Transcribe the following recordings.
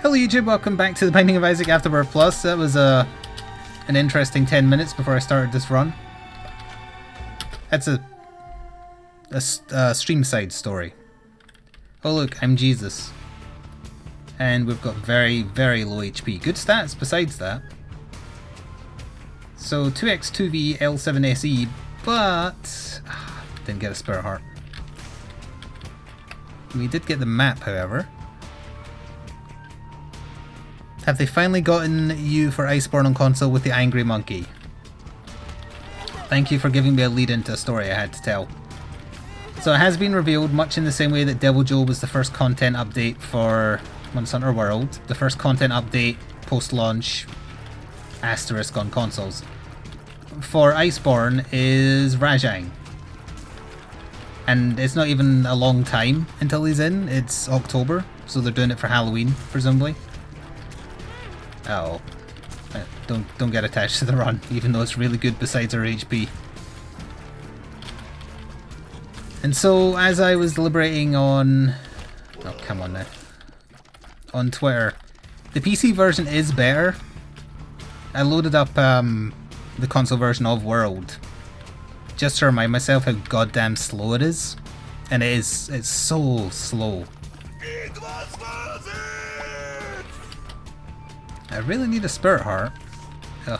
Hello YouTube, welcome back to the Binding of Isaac Afterbirth Plus. That was an interesting 10 minutes before I started this run. That's a stream side story. Oh look, I'm Jesus. And we've got very, very low HP. Good stats besides that. So 2x2v L7SE, but didn't get a Spirit Heart. We did get the map, however. Have they finally gotten you for Iceborne on console with the Angry Monkey? Thank you for giving me a lead into a story I had to tell. So it has been revealed, much in the same way that Devil Joe was the first content update for Monster Hunter World, the first content update post-launch asterisk on consoles. For Iceborne is Rajang. And it's not even a long time until he's in, it's October, so they're doing it for Halloween, presumably. Oh, don't get attached to the run, even though it's really good besides our HP. And so, as I was deliberating on... Oh, come on now. On Twitter, the PC version is better. I loaded up the console version of World, just to remind myself how goddamn slow it is. And it's so slow. I really need a Spirit Heart. Ugh.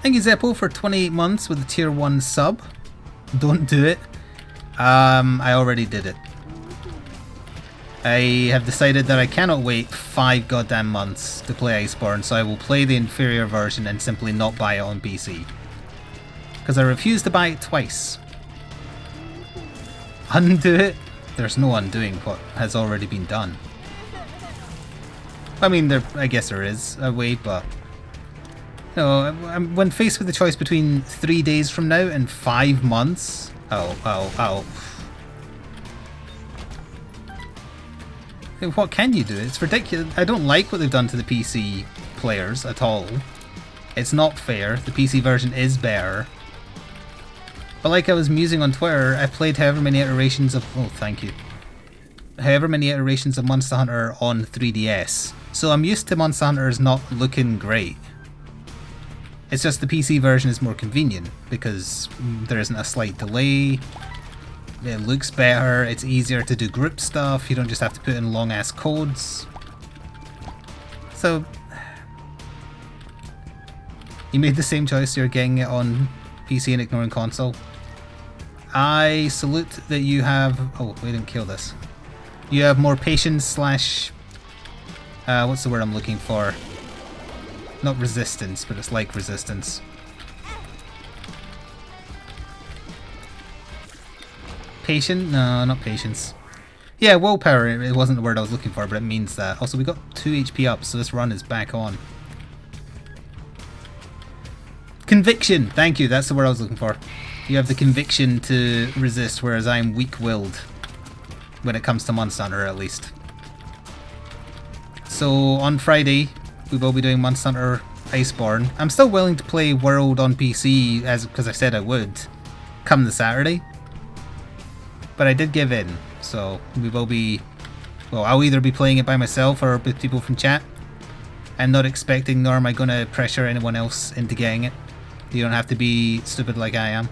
Thank you Zeppo for 28 months with a tier 1 sub. Don't do it. I already did it. I have decided that I cannot wait 5 goddamn months to play Iceborne, so I will play the inferior version and simply not buy it on PC. Because I refuse to buy it twice. Undo it? There's no undoing what has already been done. I mean, I guess there is a way, but... You know, when faced with the choice between 3 days from now and 5 months... Oh. What can you do? It's ridiculous. I don't like what they've done to the PC players at all. It's not fair. The PC version is better. But like I was musing on Twitter, I played however many iterations of... Oh, thank you. However many iterations of Monster Hunter on 3DS. So I'm used to Monster Hunter's not looking great. It's just the PC version is more convenient because there isn't a slight delay. It looks better, it's easier to do group stuff, you don't just have to put in long ass codes. So you made the same choice, you're getting it on PC and ignoring console. I salute that you have... Oh, we didn't kill this. You have more patience slash... what's the word I'm looking for? Not resistance, but it's like resistance. Patient? No, not patience. Yeah, willpower, it wasn't the word I was looking for, but it means that. Also, we got 2 HP up, so this run is back on. Conviction! Thank you, that's the word I was looking for. You have the conviction to resist, whereas I'm weak-willed. When it comes to Monster Hunter, at least. So, on Friday, we will be doing Monster Hunter Iceborne. I'm still willing to play World on PC, because I said I would, come the Saturday. But I did give in, so we will be... Well, I'll either be playing it by myself or with people from chat. I'm not expecting, nor am I going to pressure anyone else into getting it. You don't have to be stupid like I am.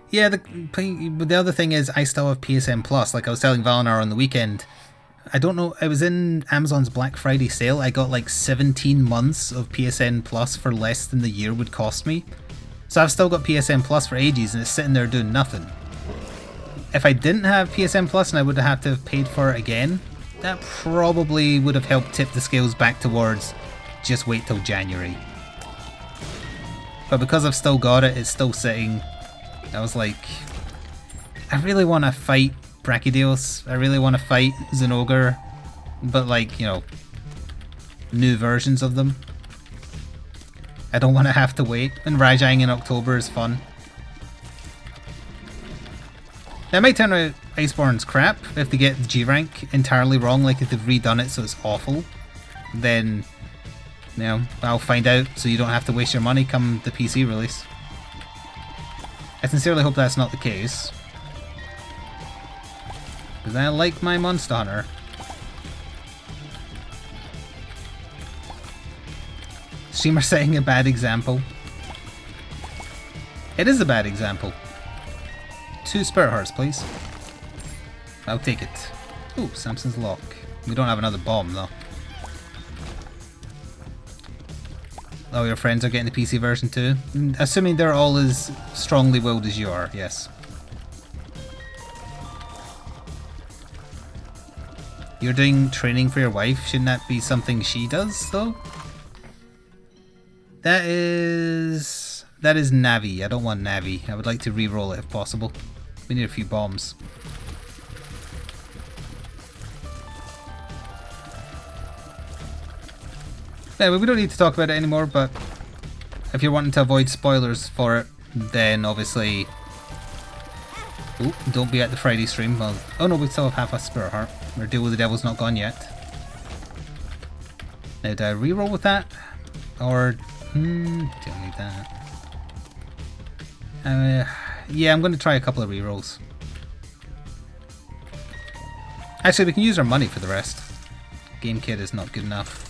Yeah, the other thing is I still have PSN Plus. Like I was telling Valinar on the weekend, I don't know, I was in Amazon's Black Friday sale. I got like 17 months of PSN Plus for less than the year would cost me. So I've still got PSN Plus for ages and it's sitting there doing nothing. If I didn't have PSN Plus and I would have had to have paid for it again, that probably would have helped tip the scales back towards just wait till January. But because I've still got it, it's still sitting. I was like, I really want to fight Brachydios, I really want to fight Zinogre, but like, you know, new versions of them. I don't want to have to wait, and Rajang in October is fun. Now, it might turn out Iceborne's crap if they get the G rank entirely wrong, like if they've redone it so it's awful. Then, you know, I'll find out so you don't have to waste your money come the PC release. I sincerely hope that's not the case. Because I like my Monster Hunter. Streamer setting a bad example. It is a bad example. 2 Spirit Hearts, please. I'll take it. Ooh, Samson's Lock. We don't have another bomb, though. Oh, your friends are getting the PC version too? Assuming they're all as strongly willed as you are, yes. You're doing training for your wife, shouldn't that be something she does, though? That is Navi. I don't want Navi. I would like to re-roll it if possible. We need a few bombs. Anyway, we don't need to talk about it anymore, but if you're wanting to avoid spoilers for it, then obviously... Ooh, don't be at the Friday stream. Well, oh no, we still have half a Spirit Heart. Our Deal with the Devil's not gone yet. Now, do I reroll with that? Or... don't need that. Yeah, I'm going to try a couple of rerolls. Actually, we can use our money for the rest. Game kit is not good enough.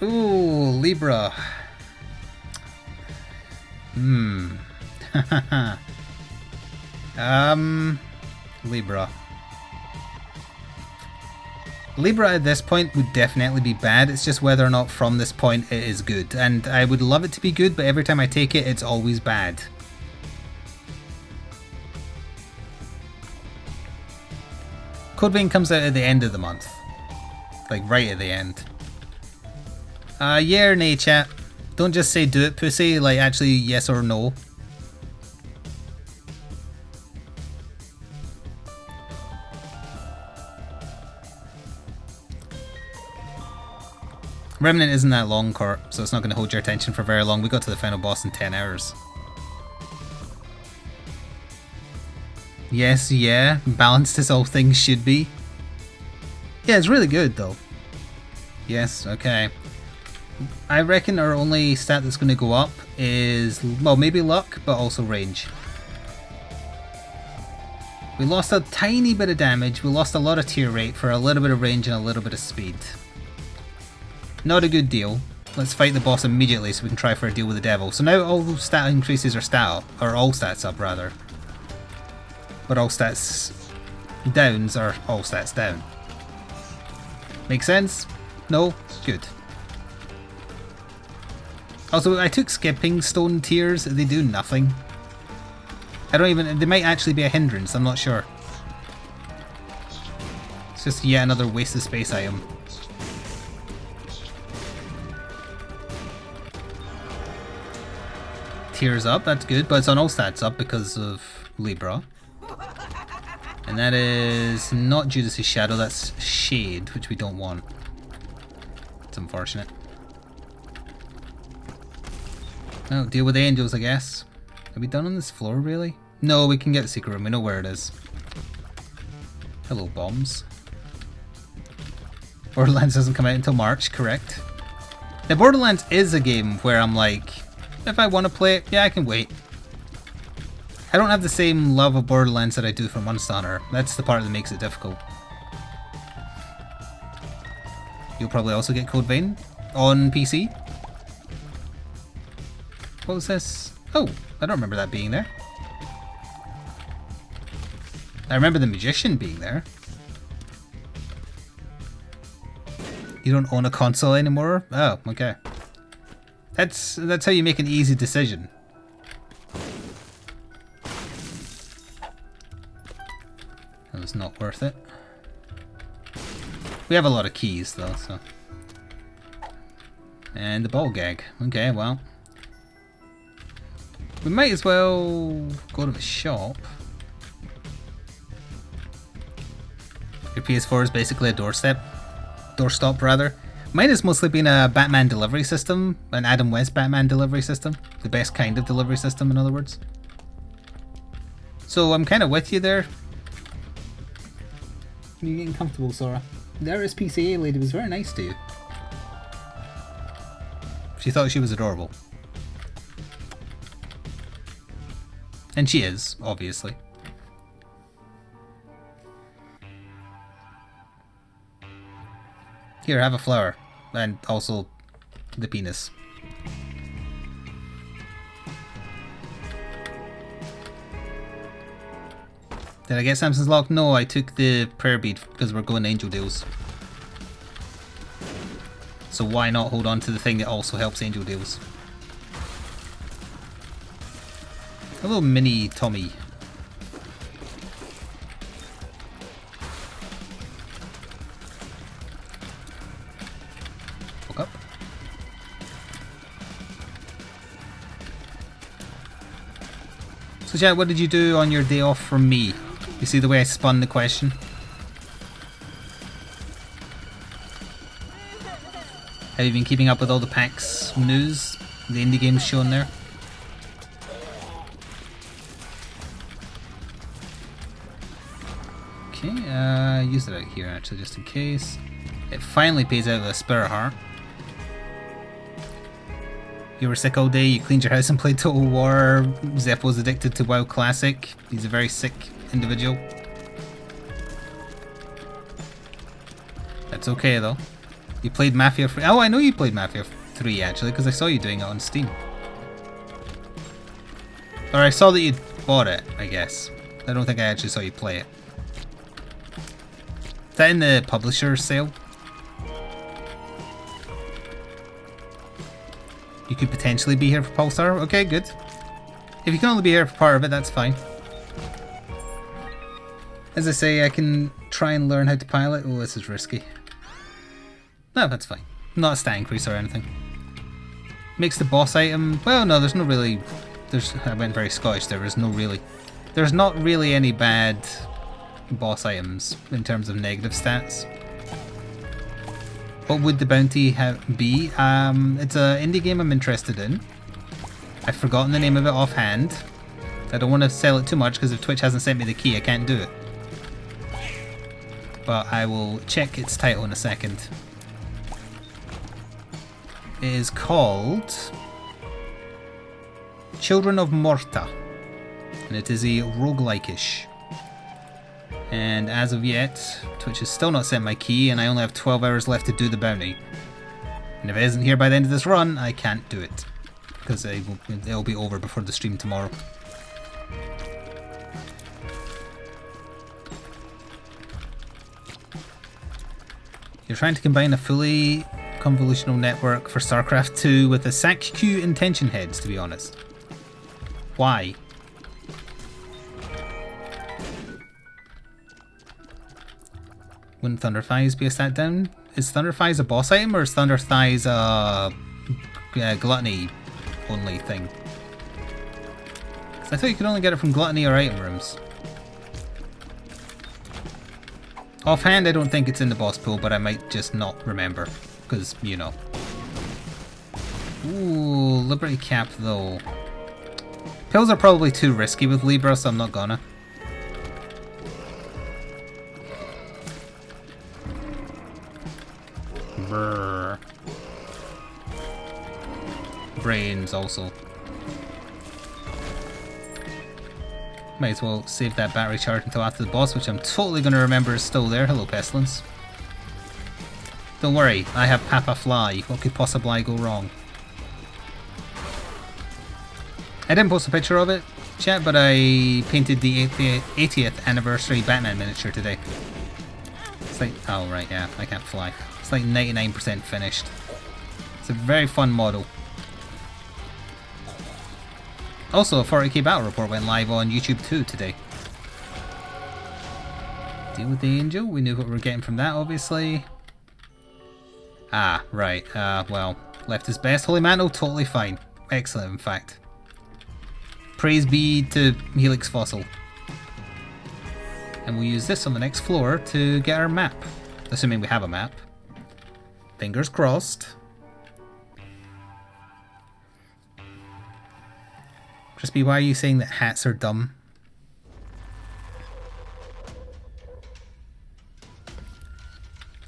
Ooh, Libra. Libra. Libra at this point would definitely be bad. It's just whether or not from this point it is good. And I would love it to be good, but every time I take it, it's always bad. Code Vein comes out at the end of the month. Like right at the end. Yeah or nay, chat. Don't just say do it, pussy. Like actually yes or no. Remnant isn't that long, Court, so it's not going to hold your attention for very long. We got to the final boss in 10 hours. Yes, yeah. Balanced as all things should be. Yeah, it's really good, though. Yes, okay. I reckon our only stat that's going to go up is, well, maybe luck, but also range. We lost a tiny bit of damage. We lost a lot of tier rate for a little bit of range and a little bit of speed. Not a good deal. Let's fight the boss immediately so we can try for a deal with the devil. So now all stat increases are stat up, or all stats up rather. But all stats downs are all stats down. Make sense? No? Good. Also, I took skipping stone tiers. They do nothing. I don't even... They might actually be a hindrance. I'm not sure. It's just yet another waste of space item. Tiers up, that's good, but it's on all stats up because of Libra. And that is not Judas' Shadow, that's Shade, which we don't want. It's unfortunate. Oh, deal with the angels, I guess. Are we done on this floor, really? No, we can get the secret room, we know where it is. Hello, bombs. Borderlands doesn't come out until March, correct. Now, Borderlands is a game where I'm like, if I want to play it, yeah, I can wait. I don't have the same love of Borderlands that I do for Monster Hunter. That's the part that makes it difficult. You'll probably also get Code Vein on PC. What was this? Oh, I don't remember that being there. I remember the Magician being there. You don't own a console anymore? Oh, okay. That's how you make an easy decision. That was not worth it. We have a lot of keys though, so. And the ball gag. Okay, well. We might as well go to the shop. Your PS4 is basically a doorstop rather. Mine has mostly been a Batman delivery system, an Adam West Batman delivery system. The best kind of delivery system, in other words. So I'm kind of with you there. You're getting comfortable, Sora. The RSPCA lady was very nice to you. She thought she was adorable. And she is, obviously. Here, have a flower. And also the penis. Did I get Samson's Lock? No, I took the prayer bead because we're going Angel Deals. So why not hold on to the thing that also helps Angel Deals? A little mini Tommy. Woke up. So chat, what did you do on your day off from me? You see the way I spun the question? Have you been keeping up with all the PAX news? The indie games shown there? Okay, use it out here actually just in case. It finally pays out with a Spirit Heart. You were sick all day, you cleaned your house and played Total War. Zeppo's addicted to WoW Classic. He's a very sick individual. That's okay though. You played Mafia 3. Oh, I know you played Mafia 3 actually, because I saw you doing it on Steam. Or I saw that you bought it, I guess. I don't think I actually saw you play it. Is that in the publisher sale? You could potentially be here for Pulsar. Okay, good. If you can only be here for part of it, that's fine. As I say, I can try and learn how to pilot. Oh, this is risky. No, that's fine. Not a stat increase or anything. Makes the boss item... Well, no, there's no really... I went very Scottish there. There's no really... There's not really any bad boss items in terms of negative stats. What would the bounty be? It's an indie game I'm interested in. I've forgotten the name of it offhand. I don't want to sell it too much because if Twitch hasn't sent me the key, I can't do it. But I will check its title in a second. It is called Children of Morta, and it is a roguelike-ish. And as of yet, Twitch has still not sent my key, and I only have 12 hours left to do the bounty. And if it isn't here by the end of this run, I can't do it, because it'll be over before the stream tomorrow. You're trying to combine a fully convolutional network for StarCraft 2 with a SAC-Q intention heads, to be honest. Why? Wouldn't Thunder Thighs be a stat down? Is Thunder Thighs a boss item or is Thunder Thighs a gluttony only thing? 'Cause I thought you could only get it from gluttony or item rooms. Offhand, I don't think it's in the boss pool, but I might just not remember. Because, you know. Ooh, Liberty Cap though. Pills are probably too risky with Libra, so I'm not gonna. Brrr. Brains also. Might as well save that battery charge until after the boss, which I'm totally going to remember is still there. Hello, Pestilence. Don't worry, I have Papa Fly. What could possibly go wrong? I didn't post a picture of it, chat, but I painted the 80th anniversary Batman miniature today. It's like, oh right, yeah, I can't fly. It's like 99% finished. It's a very fun model. Also, a 40k battle report went live on YouTube too today. Deal with the angel. We knew what we were getting from that, obviously. Ah, right. Well, left his best. Holy Mantle, totally fine. Excellent, in fact. Praise be to Helix Fossil. And we'll use this on the next floor to get our map. Assuming we have a map. Fingers crossed. Crispy, why are you saying that hats are dumb?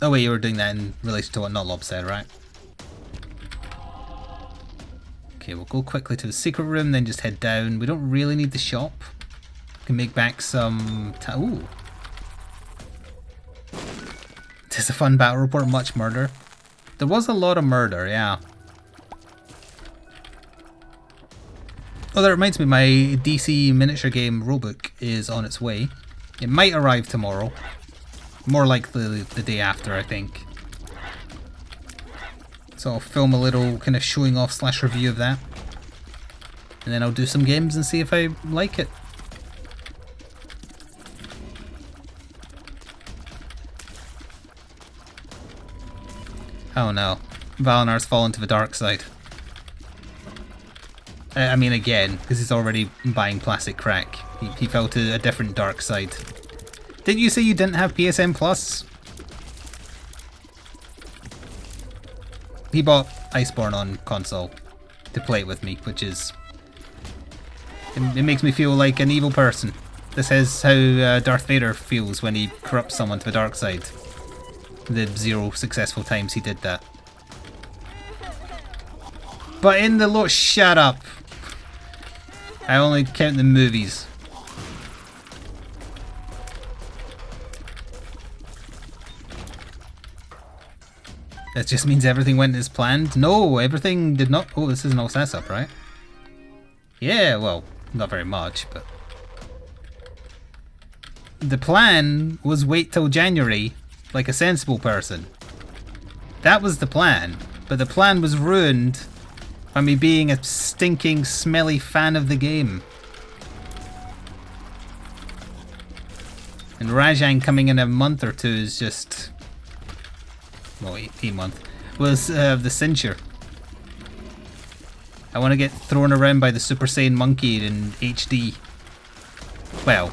Oh wait, you were doing that in relation to what Notlob said, right? Okay, we'll go quickly to the secret room, then just head down. We don't really need the shop. We can make back some... Ooh. Tis a fun battle report, much murder. There was a lot of murder, yeah. Oh, that reminds me, my DC miniature game rulebook is on its way. It might arrive tomorrow. More likely the day after, I think. So I'll film a little kind of showing off / review of that. And then I'll do some games and see if I like it. Oh no. Valinar's fallen to the dark side. I mean again, because he's already buying plastic crack. He fell to a different dark side. Didn't you say you didn't have PSN Plus? He bought Iceborne on console to play it with me, which is... It makes me feel like an evil person. This is how Darth Vader feels when he corrupts someone to the dark side. The 0 successful times he did that. But in the shut up! I only count the movies. That just means everything went as planned? No, everything did not. Oh, this is an all set up, right? Yeah, well, not very much, but... The plan was wait till January, like a sensible person. That was the plan, but the plan was ruined by me being a stinking, smelly fan of the game. And Rajang coming in a month or two is just... Well, 18 months. Was the censure. I want to get thrown around by the Super Saiyan monkey in HD. Well,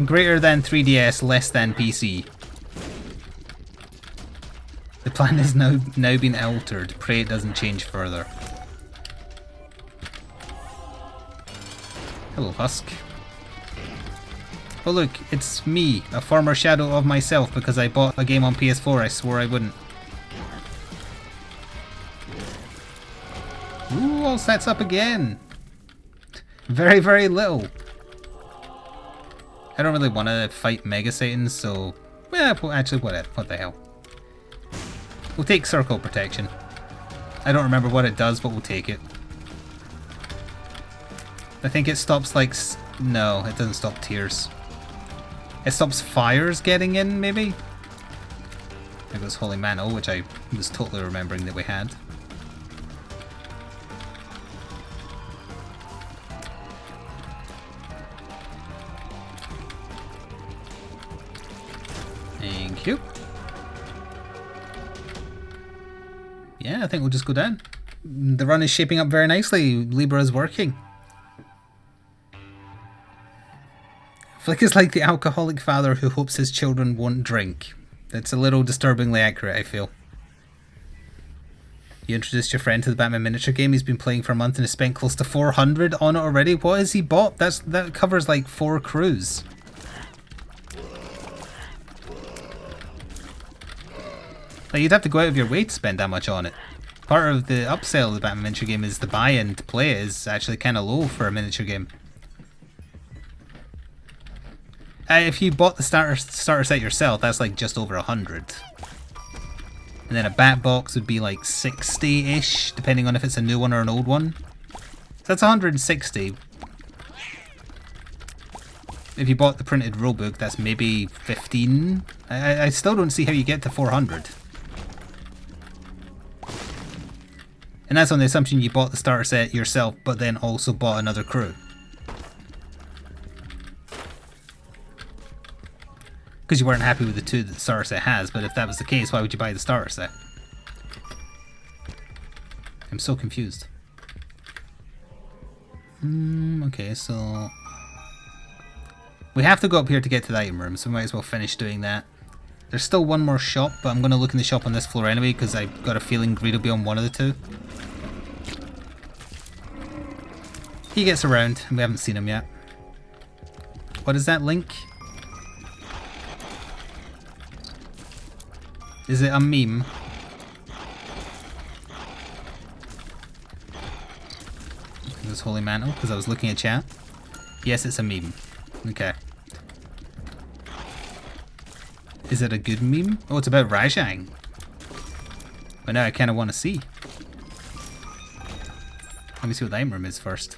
greater than 3DS, less than PC. The plan has now been altered. Pray it doesn't change further. Hello, Husk. Oh look, it's me, a former shadow of myself because I bought a game on PS4 I swore I wouldn't. Ooh, all sets up again. Very, very little. I don't really want to fight Mega Satans, so... Yeah, well, actually, what the hell. We'll take Circle Protection. I don't remember what it does, but we'll take it. I think it stops like... No, it doesn't stop tears. It stops fires getting in, maybe? There goes Holy Mantle, which I was totally remembering that we had. Thank you. Yeah, I think we'll just go down. The run is shaping up very nicely. Libra is working. Flik is like the alcoholic father who hopes his children won't drink. That's a little disturbingly accurate, I feel. You introduced your friend to the Batman miniature game. He's been playing for a month and has spent close to 400 on it already. What has he bought? That covers like 4 crews. Like, you'd have to go out of your way to spend that much on it. Part of the upsell of the Batman miniature game is the buy-in to play it is actually kind of low for a miniature game. If you bought the starter set yourself, that's like just over 100. And then a bat box would be like 60-ish, depending on if it's a new one or an old one. So that's 160. If you bought the printed rulebook, that's maybe 15. I still don't see how you get to 400. And that's on the assumption you bought the starter set yourself, but then also bought another crew. Because you weren't happy with the 2 that the starter set has, but if that was the case, why would you buy the starter set? I'm so confused. Okay, so... We have to go up here to get to the item room, so we might as well finish doing that. There's still one more shop, but I'm going to look in the shop on this floor anyway, because I've got a feeling Greed will be on one of the 2. He gets around, and we haven't seen him yet. What is that link? Is it a meme? This Holy Mantle, because I was looking at chat. Yes, it's a meme. Okay. Is it a good meme? Oh, it's about Rajang. But now I kind of want to see. Let me see what the item room is first.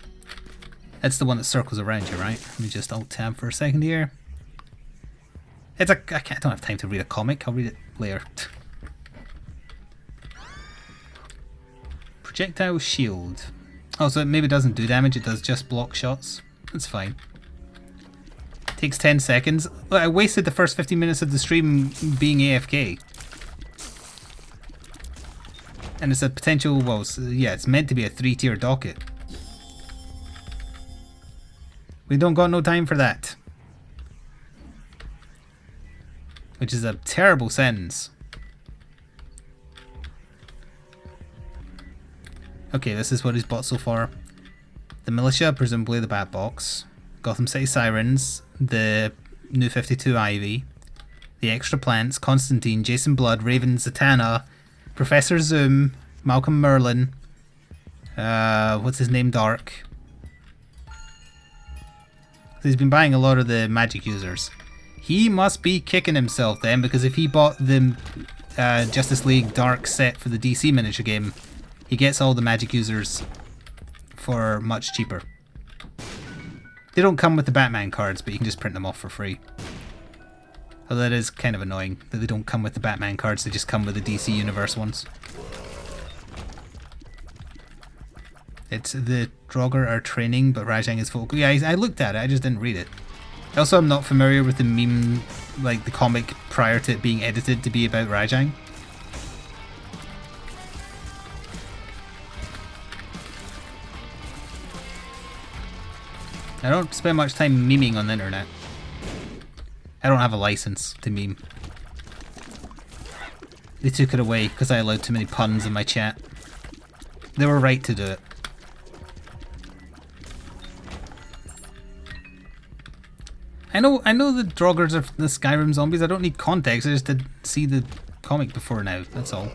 That's the one that circles around you, right? Let me just alt tab for a second here. It's a. I don't have time to read a comic. I'll read it later. Projectile shield. Oh, so it maybe doesn't do damage. It does just block shots. That's fine. Takes 10 seconds. Look, I wasted the first 15 minutes of the stream being AFK. And it's a potential. Well, yeah, it's meant to be a 3-tier docket. We don't got no time for that. Which is a terrible sentence. Okay, this is what he's bought so far. The Militia, presumably the Bat Box. Gotham City Sirens, the new 52 Ivy. The Extra Plants, Constantine, Jason Blood, Raven, Zatanna, Professor Zoom, Malcolm Merlin. What's his name? Dark. He's been buying a lot of the magic users. He must be kicking himself then, because if he bought the Justice League Dark set for the DC miniature game, he gets all the magic users for much cheaper. They don't come with the Batman cards, but you can just print them off for free. Although that is kind of annoying that they don't come with the Batman cards, they just come with the DC Universe ones. It's the Draugr are training, but Rajang is vocal. Yeah, I looked at it, I just didn't read it. Also, I'm not familiar with the meme, like the comic prior to it being edited to be about Rajang. I don't spend much time memeing on the internet. I don't have a license to meme. They took it away because I allowed too many puns in my chat. They were right to do it. I know the Draugrs are the Skyrim zombies. I don't need context. I just did see the comic before now. That's all.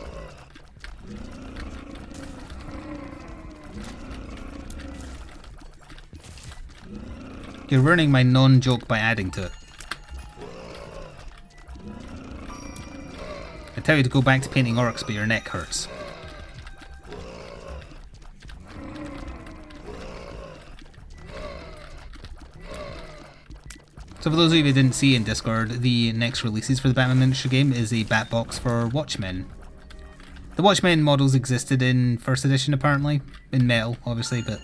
You're ruining my non-joke by adding to it. I tell you to go back to painting orcs, but your neck hurts. So for those of you who didn't see in Discord, the next releases for the Batman miniature game is a bat box for Watchmen. The Watchmen models existed in first edition apparently, in metal obviously, but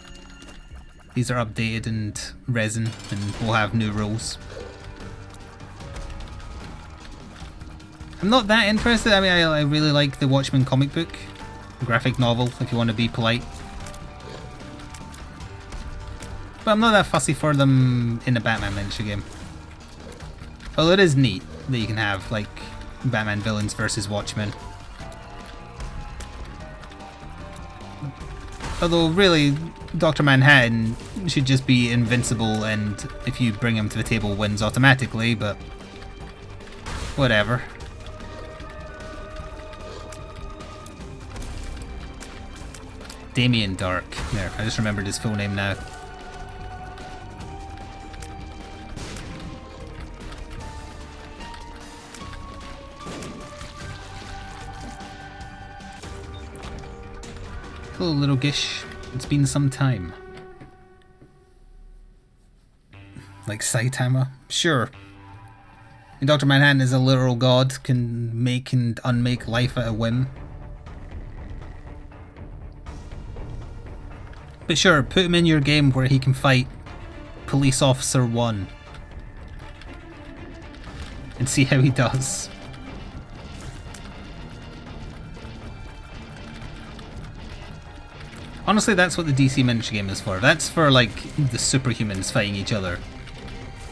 these are updated and resin and will have new rules. I'm not that interested. I mean, I really like the Watchmen comic book, graphic novel if you want to be polite. But I'm not that fussy for them in a Batman miniature game. Although it is neat that you can have like Batman villains versus Watchmen. Although really, Dr. Manhattan should just be invincible and if you bring him to the table wins automatically, but whatever. Damien Dark. There, I just remembered his full name now. Hello, little Gish. It's been some time. Like Saitama? Sure. And Dr. Manhattan is a literal god, can make and unmake life at a whim. But sure, put him in your game where he can fight Police Officer 1. And see how he does. Honestly, that's what the DC miniature game is for. That's for, like, the superhumans fighting each other.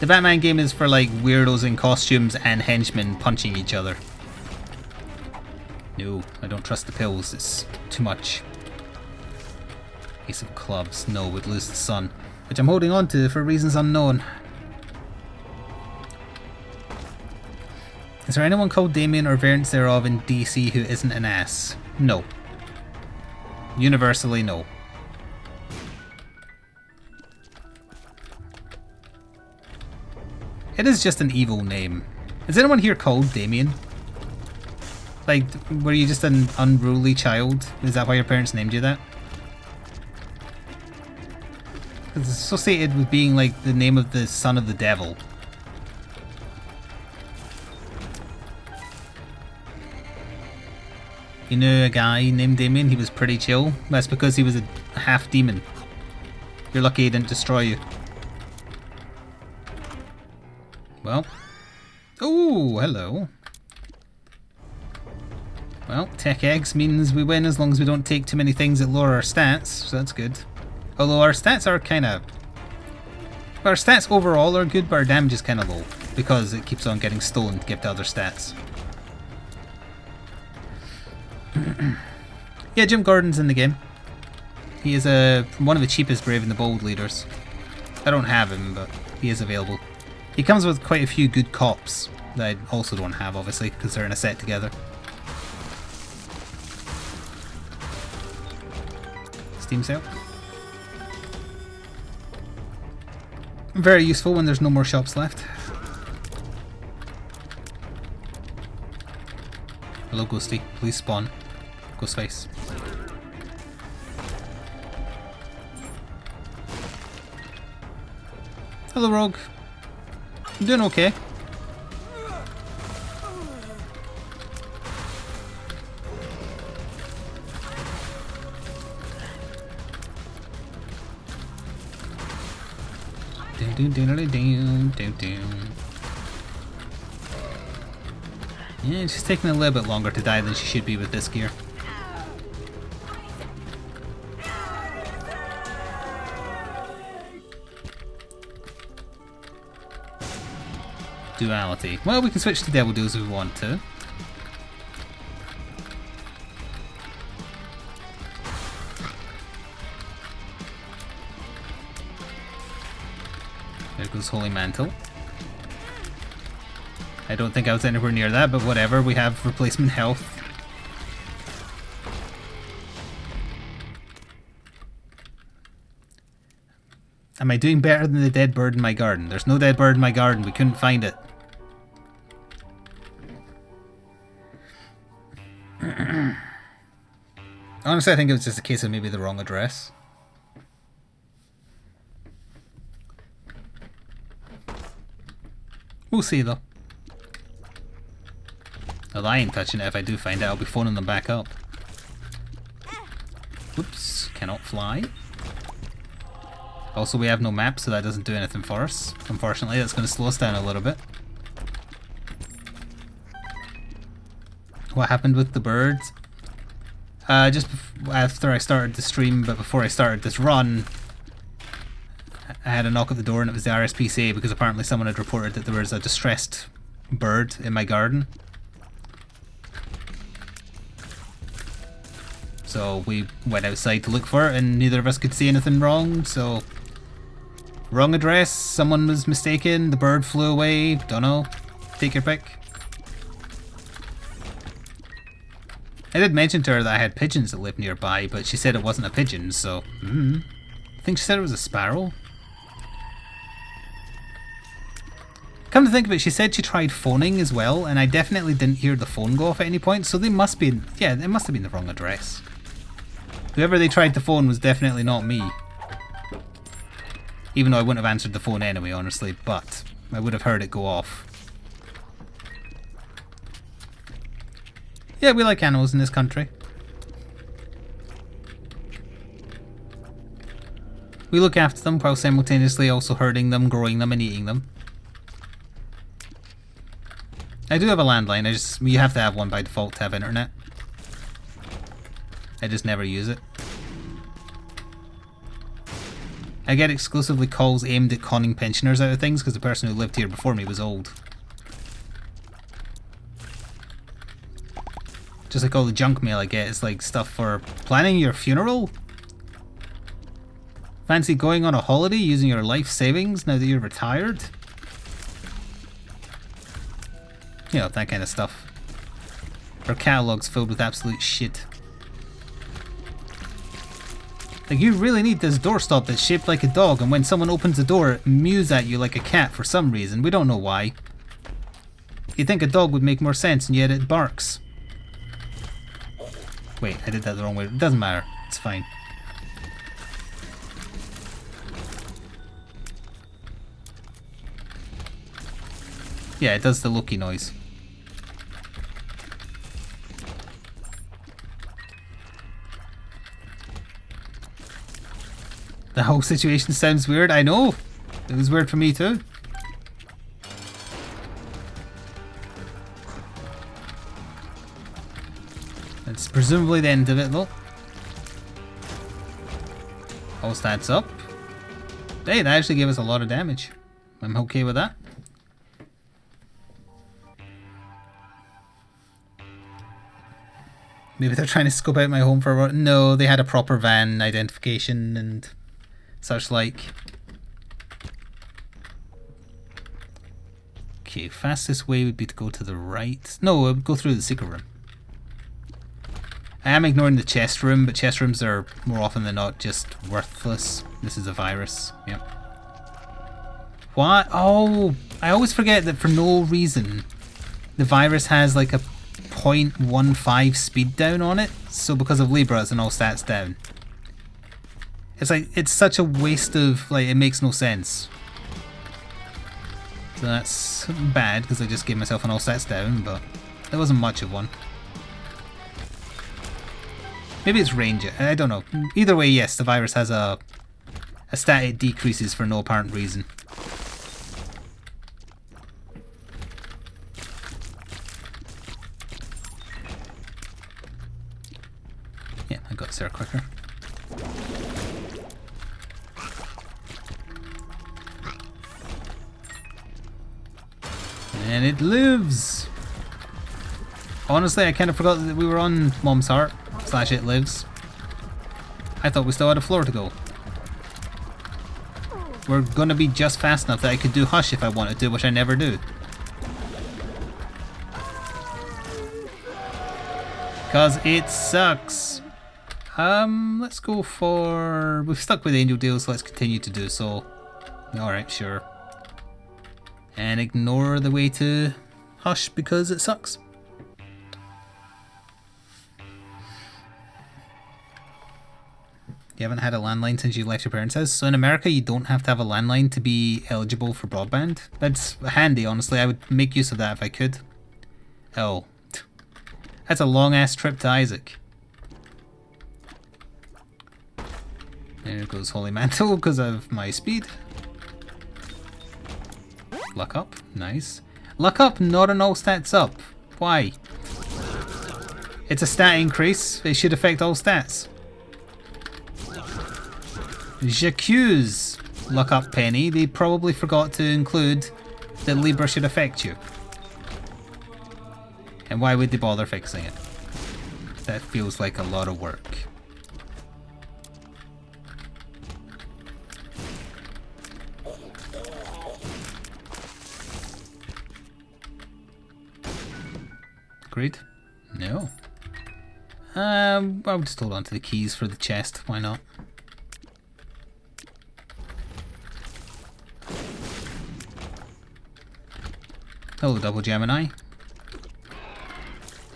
The Batman game is for, like, weirdos in costumes and henchmen punching each other. No, I don't trust the pills. It's too much. Ace of Clubs. No, would lose the sun. Which I'm holding on to for reasons unknown. Is there anyone called Damien or variants thereof in DC who isn't an ass? No. Universally, no. It is just an evil name. Is anyone here called Damien? Like, were you just an unruly child? Is that why your parents named you that? It's associated with being like the name of the son of the devil. You know a guy named Damien? He was pretty chill. That's because he was a half demon. You're lucky he didn't destroy you. Well. Oh, hello. Well, tech eggs means we win as long as we don't take too many things that lower our stats, so that's good. Although our stats are kind of... Our stats overall are good, but our damage is kind of low, because it keeps on getting stolen to give to other stats. Yeah, Jim Gordon's in the game. He is one of the cheapest Brave and the Bold leaders. I don't have him, but he is available. He comes with quite a few good cops that I also don't have, obviously, because they're in a set together. Steam sale. Very useful when there's no more shops left. Hello, Ghosty. Please spawn. Ghostface. Hello, Rogue. I'm doing okay. Yeah, she's taking a little bit longer to die than she should be with this gear. Duality. Well, we can switch to Devil Deals if we want to. There goes Holy Mantle. I don't think I was anywhere near that, but whatever, we have replacement health. Am I doing better than the dead bird in my garden? There's no dead bird in my garden, we couldn't find it. Honestly, I think it was just a case of maybe the wrong address. We'll see though. Well, I ain't touching it. If I do find it, I'll be phoning them back up. Whoops, cannot fly. Also, we have no map, so that doesn't do anything for us. Unfortunately, that's going to slow us down a little bit. What happened with the birds? Just after I started the stream, but before I started this run, I had a knock at the door and it was the RSPCA because apparently someone had reported that there was a distressed bird in my garden. So we went outside to look for it and neither of us could see anything wrong, so... Wrong address, someone was mistaken, the bird flew away, don't know. Take your pick. I did mention to her that I had pigeons that lived nearby, but she said it wasn't a pigeon, so... I think she said it was a sparrow. Come to think of it, she said she tried phoning as well, and I definitely didn't hear the phone go off at any point, so they must be... Yeah, it must have been the wrong address. Whoever they tried to phone was definitely not me. Even though I wouldn't have answered the phone anyway, honestly, but I would have heard it go off. Yeah, we like animals in this country. We look after them while simultaneously also herding them, growing them, and eating them. I do have a landline, you have to have one by default to have internet. I just never use it. I get exclusively calls aimed at conning pensioners out of things because the person who lived here before me was old. Just like all the junk mail I get is like stuff for planning your funeral? Fancy going on a holiday using your life savings now that you're retired? You know, that kind of stuff. Our catalogue's filled with absolute shit. Like, you really need this doorstop that's shaped like a dog, and when someone opens the door, it mews at you like a cat for some reason. We don't know why. You'd think a dog would make more sense, and yet it barks. Wait, I did that the wrong way. It doesn't matter. It's fine. Yeah, it does the Loki noise. The whole situation sounds weird. I know. It was weird for me too. It's presumably the end of it though. All stats up. Hey, that actually gave us a lot of damage. I'm okay with that. Maybe they're trying to scope out my home for... No, they had a proper van identification and such like. Okay, fastest way would be to go to the right. No, go through the secret room. I am ignoring the chest room, but chest rooms are more often than not just worthless. This is a virus. Yep. What? Oh, I always forget that for no reason the virus has like a 0.15 speed down on it. So because of Libra, it's an all stats down. It's like, it's such a waste of, like, it makes no sense. So that's bad because I just gave myself an all stats down, but there wasn't much of one. Maybe it's range. I don't know. Either way, yes, the virus has a stat it decreases for no apparent reason. Yeah, I got there quicker. And it lives! Honestly, I kind of forgot that we were on Mom's Heart / It Lives. I thought we still had a floor to go. We're gonna be just fast enough that I could do Hush if I wanted to, which I never do. Cause it sucks. Let's go for... We've stuck with Angel Deals, so let's continue to do so. Alright, sure. And ignore the way to Hush because it sucks. You haven't had a landline since you left your parents' house. So in America, you don't have to have a landline to be eligible for broadband. That's handy, honestly. I would make use of that if I could. Oh. That's a long-ass trip to Isaac. There goes Holy Mantle because of my speed. Luck up. Nice. Luck up, not an all stats up. Why? It's a stat increase. It should affect all stats. J'accuse, Luck up Penny. They probably forgot to include that Libra should affect you. And why would they bother fixing it? That feels like a lot of work. Agreed? No. I'll just hold on to the keys for the chest. Why not? Hello, double Gemini.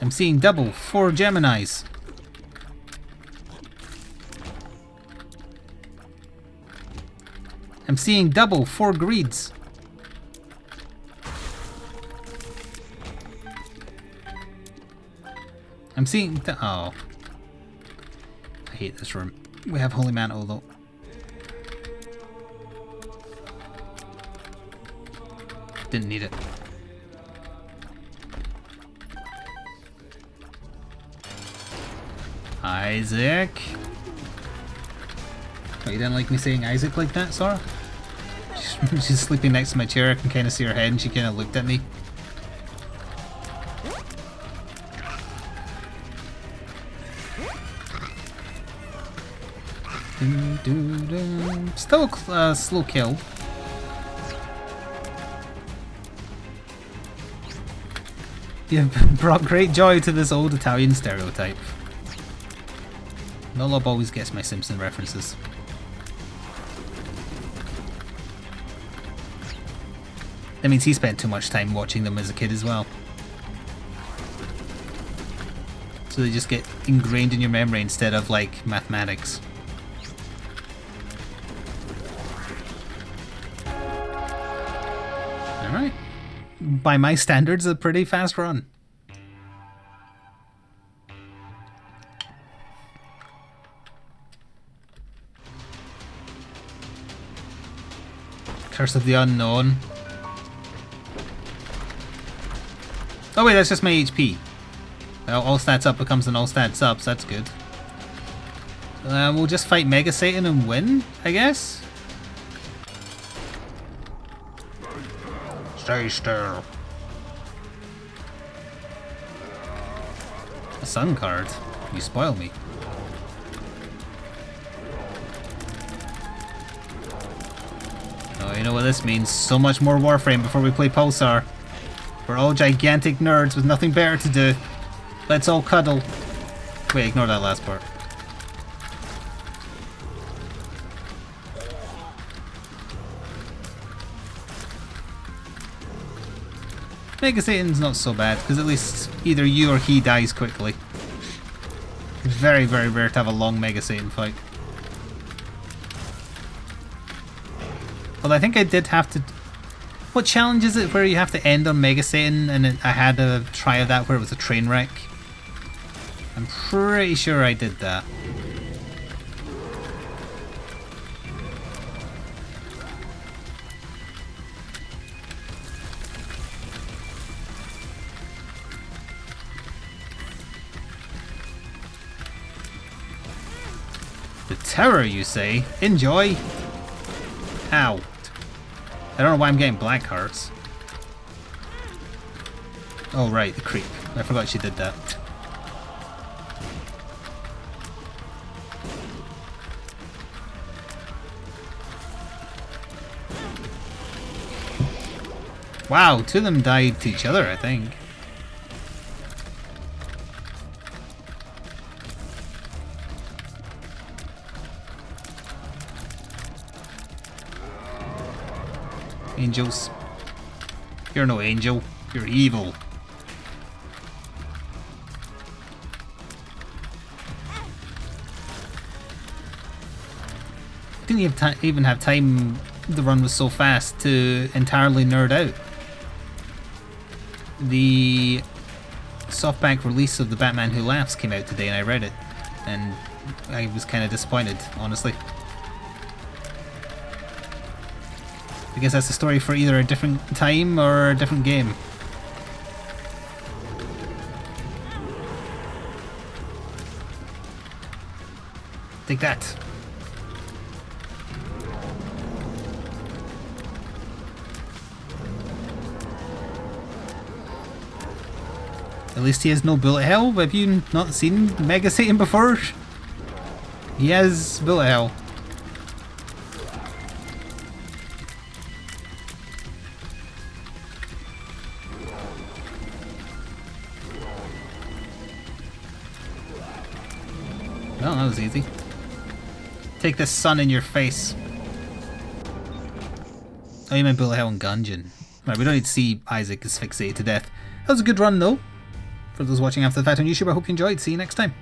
I'm seeing double. 4 Geminis. I'm seeing double. 4 greeds. I'm seeing... Oh. I hate this room. We have Holy Mantle though. Didn't need it. Isaac. Oh, you didn't like me saying Isaac like that, Sora? She's sleeping next to my chair. I can kind of see her head and she kind of looked at me. Still a slow kill. You've brought great joy to this old Italian stereotype. Nolob always gets my Simpson references. That means he spent too much time watching them as a kid as well. So they just get ingrained in your memory instead of like mathematics. Alright. By my standards, a pretty fast run. Curse of the Unknown. Oh wait, that's just my HP. Well, all stats up becomes an all stats up, so that's good. We'll just fight Mega Satan and win, I guess? Stay still. A sun card? You spoil me. Oh, you know what this means? So much more Warframe before we play Pulsar. We're all gigantic nerds with nothing better to do. Let's all cuddle. Wait, ignore that last part. Mega Satan's not so bad, because at least either you or he dies quickly. It's very, very rare to have a long Mega Satan fight. Although I think I did have to... What challenge is it where you have to end on Mega Satan and I had a try of that where it was a train wreck? I'm pretty sure I did that. The terror, you say? Enjoy! Ow. I don't know why I'm getting black hearts. Oh right, the creep. I forgot she did that. Wow, two of them died to each other, I think. Angels. You're no angel. You're evil. Didn't even have time, the run was so fast, to entirely nerd out. The softback release of The Batman Who Laughs came out today and I read it. And I was kind of disappointed, honestly. I guess that's a story for either a different time or a different game. Take that. At least he has no bullet hell. Have you not seen Mega Satan before? He has bullet hell. Well, that was easy. Take the sun in your face. Oh, you meant bullet hell and Gungeon. Right, we don't need to see Isaac asphyxiated to death. That was a good run though. For those watching after the fact on YouTube, I hope you enjoyed. See you next time.